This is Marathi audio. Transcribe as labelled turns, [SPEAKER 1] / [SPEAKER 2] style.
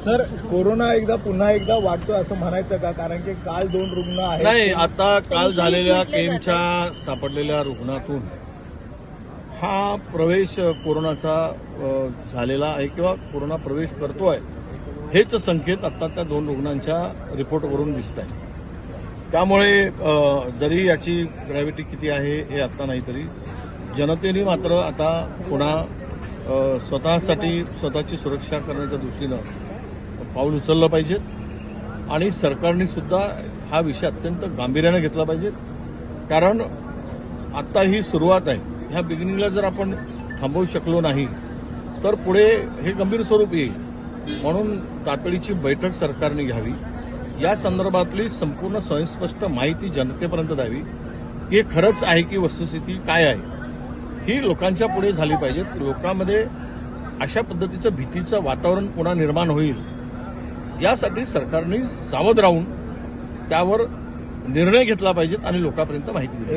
[SPEAKER 1] सर, कोरोना पुन्हा एकदा वाढतोय असं म्हणायचं का? कारण की काल 2 रुग्ण आहेत.
[SPEAKER 2] नाही, आता काल झालेल्या केमच्या सापडलेल्या रुग्णातून हा प्रवेश कोरोनाचा झालेला आहे किंवा कोरोना प्रवेश करतोय हेच संकेत आता त्या 2 रुग्णांच्या रिपोर्टवरून दिसत आहे. त्यामुळे जरी याची ग्रॅव्हिटी किती आहे हे आता नाही, तरी जनतेने मात्र आता पुन्हा स्वतःची सुरक्षा करण्याच्या दृष्टीनं पाऊल उचललं पाहिजे आणि सरकारने सुद्धा हा विषय अत्यंत गांभीर्याने घेतला पाहिजे. कारण आता ही सुरुवात आहे. ह्या बिगिनिंगला जर आपण थांबवू शकलो नाही तर पुढे हे गंभीर स्वरूप येईल. म्हणून तातडीची बैठक सरकारने घ्यावी, या संदर्भातली संपूर्ण स्वयंस्पष्ट माहिती जनतेपर्यंत द्यावी की हे खरंच आहे की वस्तुस्थिती काय आहे ही लोकांच्या पुढे झाली पाहिजे. लोकांमध्ये अशा पद्धतीचं भीतीचं वातावरण पुन्हा निर्माण होईल यासाठी सरकारने सावध राहून त्यावर निर्णय घेतला पाहिजे आणि लोकांपर्यंत माहिती दिली.